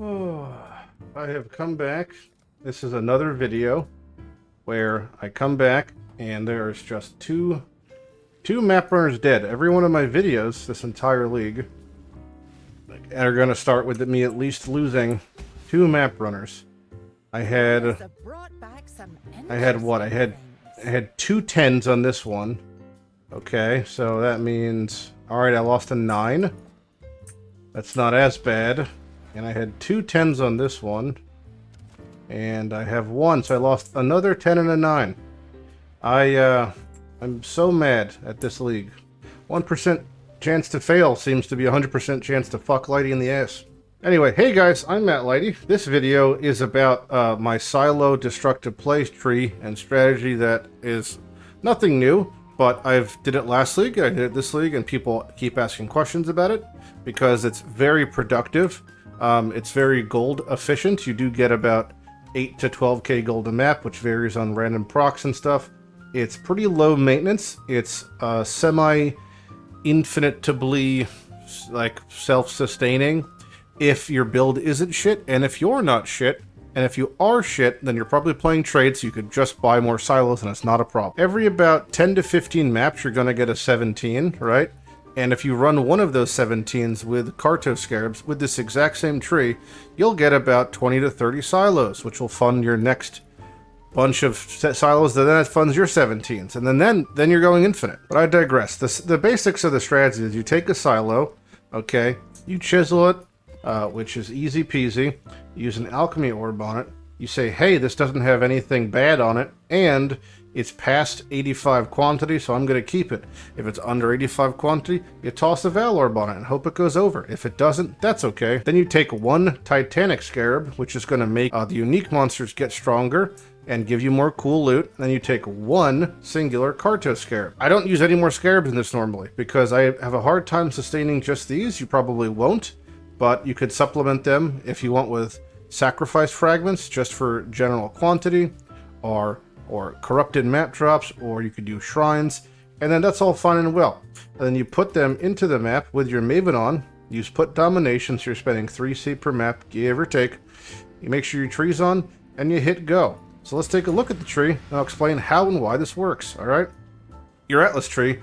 Oh, I have come back. This is another video where I come back and there's just two map runners dead. Every one of my videos, this entire league, are going to start with me at least losing 2 map runners. I had what? I had 2 10s on this one. Okay, so that means, alright, I lost a 9. That's not as bad. And I had 2 10s on this one. And I have 1, so I lost another 10 and a 9. I'm so mad at this league. 1% chance to fail seems to be 100% chance to fuck Lighty in the ass. Anyway, hey guys, I'm Matt Lighty. This video is about my silo destructive play tree and strategy that is nothing new, but I've did it last league, I did it this league, and people keep asking questions about it because it's very productive. It's very gold efficient. You do get about 8 to 12k gold a map, which varies on random procs and stuff. It's pretty low maintenance. It's semi-infinitely like self-sustaining if your build isn't shit, and if you're not shit, and if you are shit, then you're probably playing trade, so you could just buy more silos and it's not a problem. Every about 10 to 15 maps, you're gonna get a 17, right? And if you run one of those 17s with Carto Scarabs with this exact same tree, you'll get about 20 to 30 silos, which will fund your next bunch of silos that then funds your 17s. And then you're going infinite. But I digress. The basics of the strategy is you take a silo, okay, you chisel it, which is easy peasy. You use an alchemy orb on it. You say, hey, this doesn't have anything bad on it, and it's past 85 quantity, so I'm going to keep it. If it's under 85 quantity, you toss a Val Orb on it and hope it goes over. If it doesn't, that's okay. Then you take 1 Titanic Scarab, which is going to make the unique monsters get stronger and give you more cool loot. Then you take 1 singular Carto Scarab. I don't use any more Scarabs in this normally, because I have a hard time sustaining just these. You probably won't, but you could supplement them if you want with Sacrifice Fragments, just for general quantity, or corrupted map drops, or you could do shrines, and then that's all fine and well. And then you put them into the map with your Maven on. Use put domination, so you're spending 3C per map, give or take. You make sure your tree's on, and you hit go. So let's take a look at the tree, and I'll explain how and why this works, alright? Your Atlas tree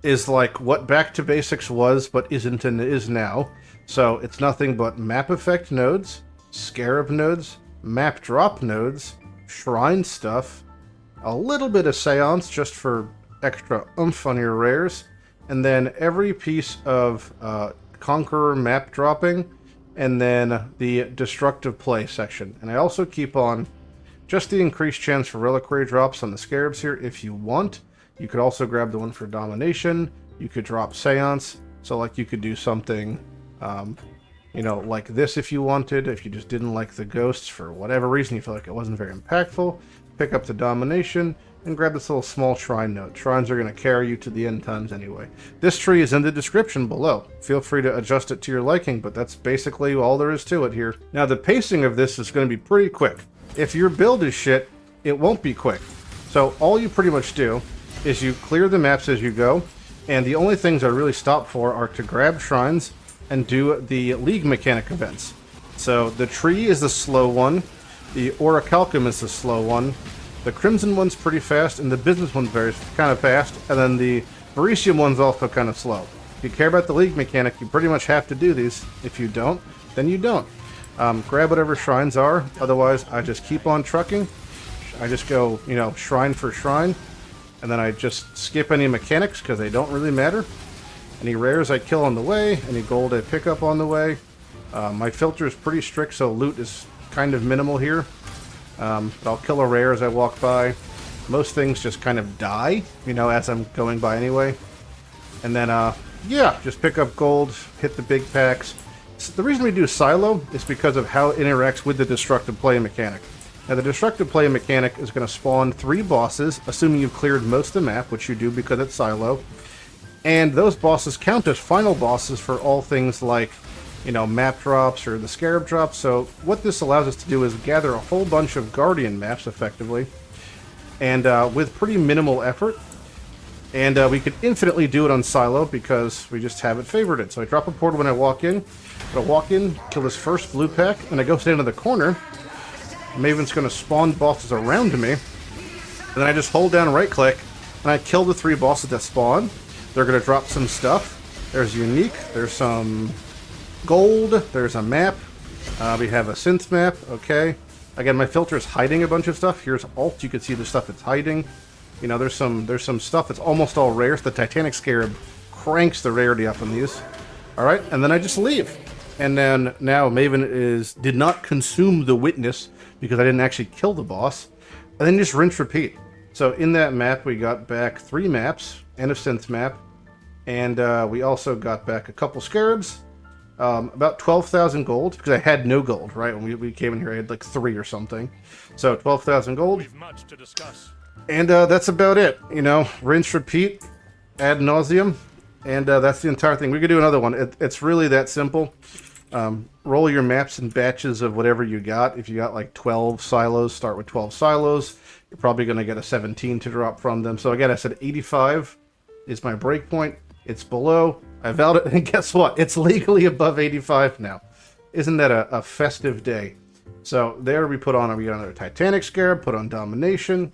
is like what Back to Basics was, but isn't and is now. So it's nothing but map effect nodes, Scarab nodes, map drop nodes, shrine stuff, a little bit of Seance just for extra oomph on your rares, and then every piece of Conqueror map dropping, and then the destructive play section. And I also keep on just the increased chance for reliquary drops on the Scarabs here if you want. You could also grab the one for domination. You could drop Seance, so like you could do something you know, like this if you wanted. If you just didn't like the ghosts for whatever reason, you feel like it wasn't very impactful, pick up the domination and grab this little small shrine node. Shrines are going to carry you to the end times anyway. This tree is in the description below. Feel free to adjust it to your liking, but that's basically all there is to it here. Now the pacing of this is going to be pretty quick. If your build is shit, it won't be quick. So all you pretty much do is you clear the maps as you go, and the only things I really stop for are to grab shrines and do the league mechanic events. So the tree is the slow one, the Orichalcum is the slow one, the Crimson one's pretty fast, and the business one's kind of fast, and then the Verisium one's also kind of slow. If you care about the league mechanic, you pretty much have to do these. If you don't, then you don't. Grab whatever shrines are, otherwise I just keep on trucking. I just go, you know, shrine for shrine, and then I just skip any mechanics because they don't really matter. Any rares I kill on the way, any gold I pick up on the way. My filter is pretty strict, so loot is kind of minimal here. But I'll kill a rare as I walk by. Most things just kind of die, you know, as I'm going by anyway. And then, yeah, just pick up gold, hit the big packs. So the reason we do silo is because of how it interacts with the destructive play mechanic. Now, the destructive play mechanic is going to spawn 3 bosses, assuming you've cleared most of the map, which you do because it's silo. And those bosses count as final bosses for all things like, you know, map drops or the Scarab drops. So what this allows us to do is gather a whole bunch of Guardian maps, effectively, and with pretty minimal effort. And we could infinitely do it on silo because we just have it favorited. So I drop a portal when I walk in. But I walk in, kill this first blue pack, and I go stand in the corner. Maven's going to spawn bosses around me. And then I just hold down right click, and I kill the 3 bosses that spawn. They're going to drop some stuff. There's unique, there's some gold, there's a map. We have a synth map, okay. Again, my filter is hiding a bunch of stuff. Here's alt, you can see the stuff it's hiding. You know, there's some stuff that's almost all rare. So the Titanic Scarab cranks the rarity up on these. Alright, and then I just leave. And then now Maven did not consume the witness because I didn't actually kill the boss. And then just rinse repeat. So in that map we got back 3 maps and a synth map. And we also got back a couple scarabs. About 12,000 gold, because I had no gold, right? When we came in here I had like 3 or something. So 12,000 gold. We've much to discuss. And that's about it. You know, rinse repeat ad nauseum. And that's the entire thing. We could do another one. It's really that simple. Roll your maps in batches of whatever you got. If you got like 12 silos, start with 12 silos. You're probably going to get a 17 to drop from them. So again, I said 85 is my breakpoint. It's below. I vowed it, and guess what? It's legally above 85 now. Isn't that a festive day? So there we got another Titanic Scarab, put on Domination,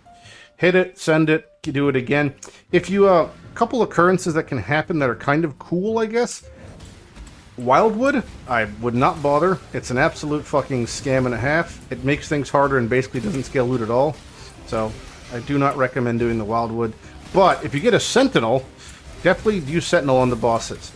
hit it, send it, do it again. If you, a couple occurrences that can happen that are kind of cool, I guess. Wildwood, I would not bother. It's an absolute fucking scam and a half. It makes things harder and basically doesn't scale loot at all. So I do not recommend doing the Wildwood. But if you get a Sentinel, definitely use Sentinel on the bosses.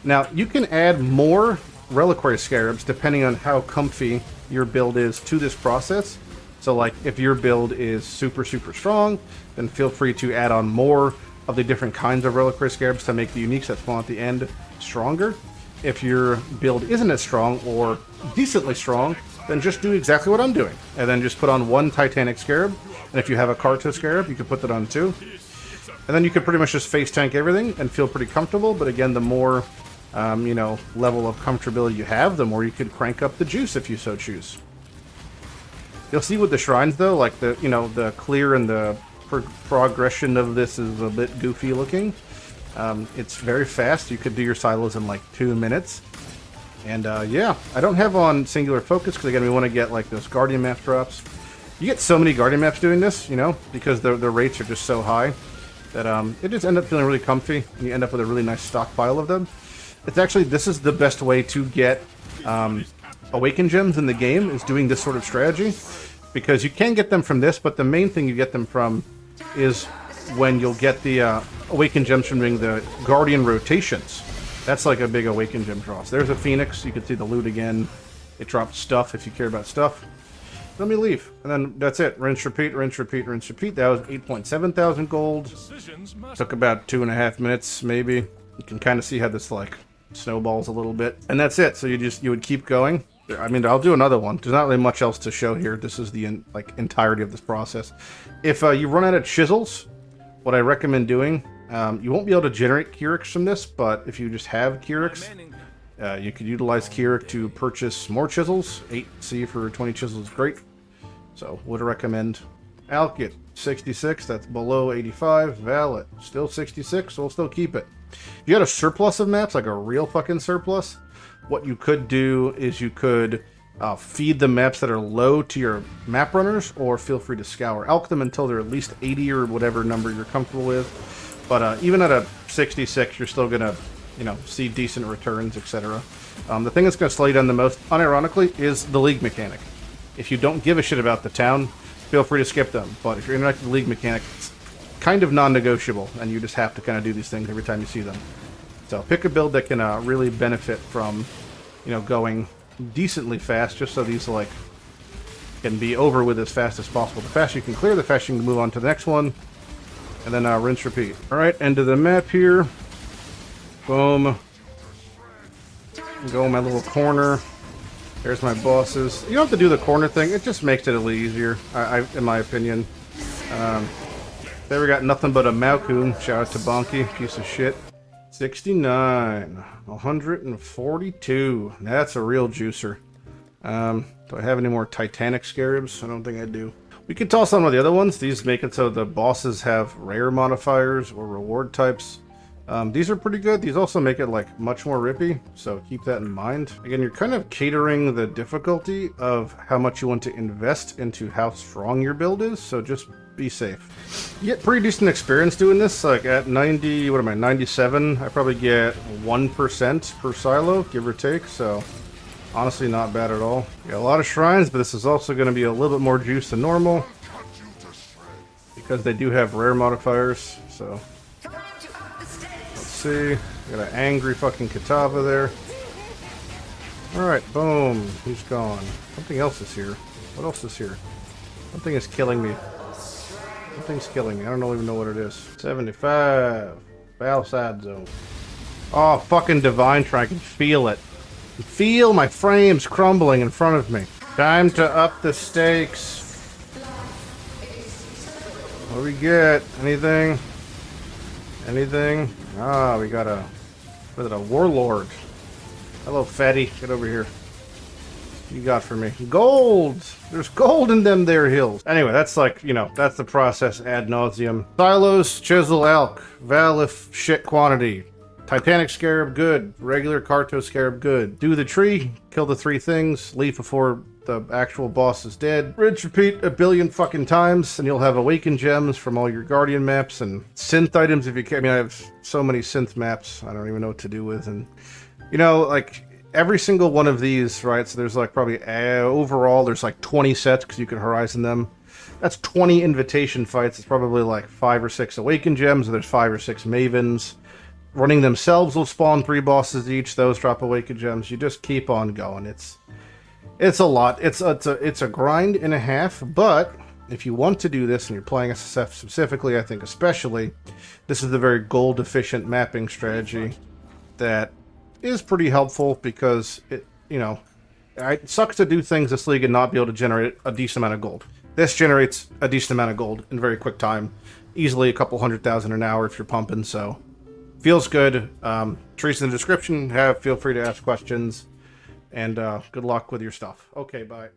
Now, you can add more Reliquary Scarabs depending on how comfy your build is to this process. So, like, if your build is super, super strong, then feel free to add on more of the different kinds of Reliquary Scarabs to make the uniques that spawn at the end stronger. If your build isn't as strong or decently strong, then just do exactly what I'm doing. And then just put on 1 Titanic Scarab. And if you have a Carto Scarab, you can put that on 2. And then you could pretty much just face tank everything and feel pretty comfortable. But again, the more, you know, level of comfortability you have, the more you could crank up the juice if you so choose. You'll see with the shrines though, like the, you know, the clear and the progression of this is a bit goofy looking. It's very fast. You could do your silos in like 2 minutes. And yeah, I don't have on singular focus because again, we want to get like those Guardian map drops. You get so many Guardian maps doing this, you know, because the rates are just so high that it just ends up feeling really comfy, and you end up with a really nice stockpile of them. It's actually, this is the best way to get Awaken Gems in the game, is doing this sort of strategy, because you can get them from this, but the main thing you get them from is when you'll get the Awaken Gems from doing the Guardian rotations. That's like a big Awaken Gem draw. So there's a Phoenix, you can see the loot again. It drops stuff if you care about stuff. Let me leave. And then that's it. Rinse, repeat, rinse, repeat, rinse, repeat. That was 8.7 thousand gold. Took about 2.5 minutes, maybe. You can kind of see how this, like, snowballs a little bit. And that's it. So you would keep going. I mean, I'll do another one. There's not really much else to show here. This is the, entirety of this process. If you run out of chisels, what I recommend doing, you won't be able to generate Kyrix from this, but if you just have Kyrix, you could utilize Kyrix to purchase more chisels. 8C for 20 chisels is great. So, would recommend. Alkit, 66, that's below 85. Valet, still 66, so we'll still keep it. If you had a surplus of maps, like a real fucking surplus, what you could do is you could feed the maps that are low to your map runners, or feel free to scour Alk them until they're at least 80 or whatever number you're comfortable with. But even at a 66, you're still going to, you know, see decent returns, etc. The thing that's going to slow you down the most, unironically, is the league mechanic. If you don't give a shit about the town, feel free to skip them. But if you're interacting with the league mechanic, it's kind of non-negotiable, and you just have to kind of do these things every time you see them. So pick a build that can really benefit from, you know, going decently fast, just so these, like, can be over with as fast as possible. The faster you can clear, the faster you can move on to the next one. And then rinse, repeat. Alright, end of the map here. Boom. Go in my little corner. There's my bosses. You don't have to do the corner thing. It just makes it a little easier, in my opinion. There we got nothing but a Malkoon. Shout out to Bonky, piece of shit. 69. 142. That's a real juicer. Do I have any more Titanic Scarabs? I don't think I do. We can toss on one of the other ones. These make it so the bosses have rare modifiers or reward types. These are pretty good. These also make it like much more rippy, so keep that in mind. Again, you're kind of catering the difficulty of how much you want to invest into how strong your build is, so just be safe. You get pretty decent experience doing this. Like at 90, what am I, 97, I probably get 1% per silo, give or take, so honestly not bad at all. Got a lot of shrines, but this is also going to be a little bit more juice than normal because they do have rare modifiers, so let's see. Got an angry fucking Katava there. Alright, boom. He's gone. Something else is here. What else is here? Something is killing me. Something's killing me. I don't even know what it is. 75. Battle side zone. Oh, fucking Divine Try. I can feel it. I can feel my frames crumbling in front of me. Time to up the stakes. What do we get? Anything? Anything? Ah, we got a... What is it? A Warlord. Hello, fatty. Get over here. What you got for me? Gold! There's gold in them there hills. Anyway, that's like, you know, that's the process ad nauseum. Silos, Chisel, Elk. Valif, shit quantity. Titanic Scarab, good. Regular Karto Scarab, good. Do the tree, kill the 3 things, leave before the actual boss is dead. Rinse repeat a billion fucking times, and you'll have Awakened Gems from all your Guardian maps, and synth items if you can. I mean, I have so many synth maps, I don't even know what to do with, and, you know, like, every single one of these, right, so there's like probably, overall, there's like 20 sets, because you can Horizon them. That's 20 invitation fights. It's probably like 5 or 6 Awakened Gems, and there's 5 or 6 Mavens. Running themselves will spawn 3 bosses each. Those drop Awakened Gems. You just keep on going. It's a lot. It's a grind and a half. But if you want to do this and you're playing SSF specifically, I think especially, this is a very gold efficient mapping strategy that is pretty helpful because it, you know, it sucks to do things this league and not be able to generate a decent amount of gold. This generates a decent amount of gold in a very quick time, easily a couple 100,000 an hour if you're pumping. So. Feels good. Trees in the description. Feel free to ask questions. And good luck with your stuff. Okay, bye.